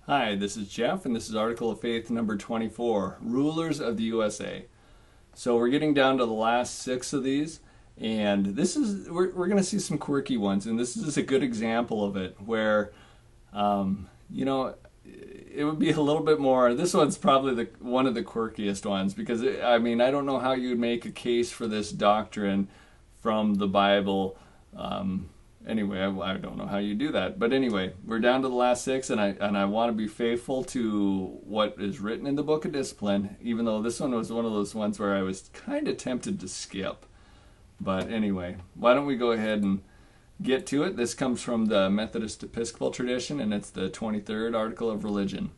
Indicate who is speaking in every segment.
Speaker 1: Hi, this is Jeff, and this is Article of Faith number 24, Rulers of the USA. So we're getting down to the last 6 of these, and we're going to see some quirky ones, and this is a good example of it, where, it would be a little bit more. This one's probably one of the quirkiest ones, because, I don't know how you would make a case for this doctrine from the Bible. Anyway, I don't know how you do that. But anyway, we're down to the last 6, and I want to be faithful to what is written in the Book of Discipline, even though this one was one of those ones where I was kind of tempted to skip. But anyway, why don't we go ahead and get to it. This comes from the Methodist Episcopal tradition, and it's the 23rd Article of Religion.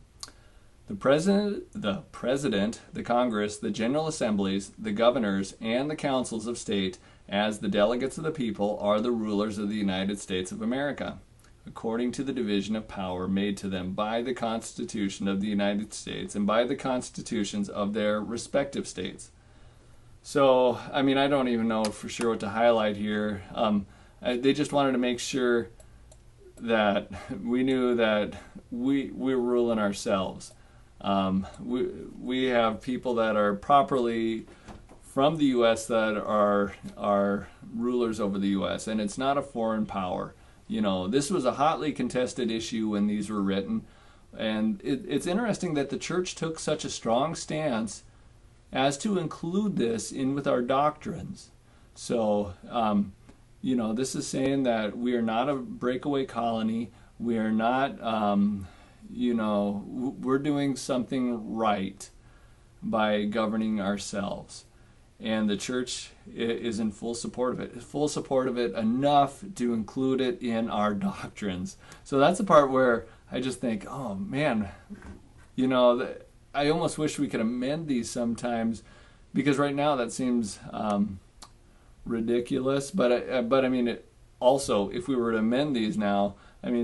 Speaker 1: The President, the Congress, the General Assemblies, the governors, and the councils of state, as the delegates of the people, are the rulers of the United States of America, according to the division of power made to them by the Constitution of the United States and by the constitutions of their respective states. So, I don't even know for sure what to highlight here. They just wanted to make sure that we knew that we're ruling ourselves. We have people that are properly from the U.S. that are rulers over the U.S., and it's not a foreign power. This was a hotly contested issue when these were written, and it's interesting that the church took such a strong stance as to include this in with our doctrines. So, this is saying that we are not a breakaway colony. We are not, we're doing something right by governing ourselves. And the church is in full support of it, enough to include it in our doctrines. So that's the part where I just think, oh man, I almost wish we could amend these sometimes, because right now that seems ridiculous. But also, if we were to amend these now,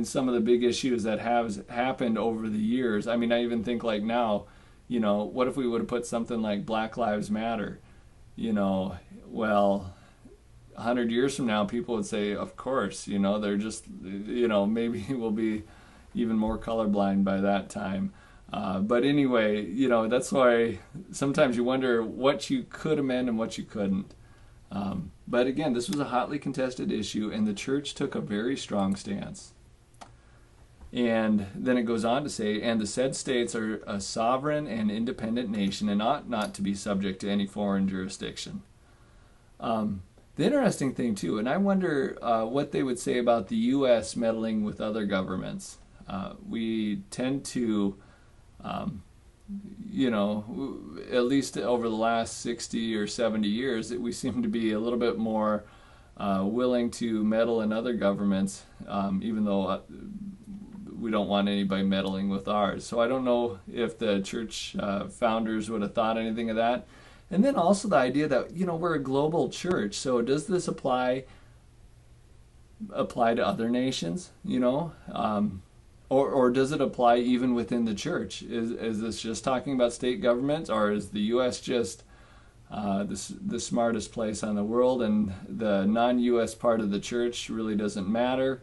Speaker 1: some of the big issues that have happened over the years. I even think like now, what if we would have put something like Black Lives Matter? 100 years from now, people would say, of course, they're just, maybe we'll be even more colorblind by that time. But anyway, that's why sometimes you wonder what you could amend and what you couldn't. But again, this was a hotly contested issue, and the church took a very strong stance. And then it goes on to say, and the said states are a sovereign and independent nation and ought not to be subject to any foreign jurisdiction. The interesting thing too, and I wonder what they would say about the U.S. meddling with other governments. We tend to, at least over the last 60 or 70 years, that we seem to be a little bit more willing to meddle in other governments, even though we don't want anybody meddling with ours. So I don't know if the church founders would have thought anything of that. And then also the idea that, we're a global church. So does this apply to other nations, or does it apply even within the church? Is this just talking about state governments, or is the U.S. just the smartest place on the world, and the non-U.S. part of the church really doesn't matter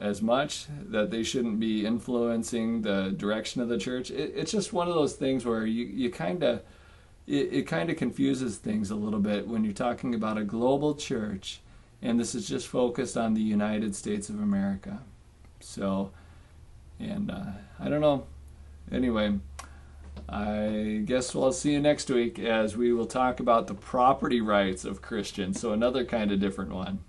Speaker 1: as much, that they shouldn't be influencing the direction of the church? It's just one of those things where it kind of confuses things a little bit when you're talking about a global church, and this is just focused on the United States of America. So, and I don't know. Anyway, I guess we'll see you next week as we will talk about the property rights of Christians. So another kind of different one.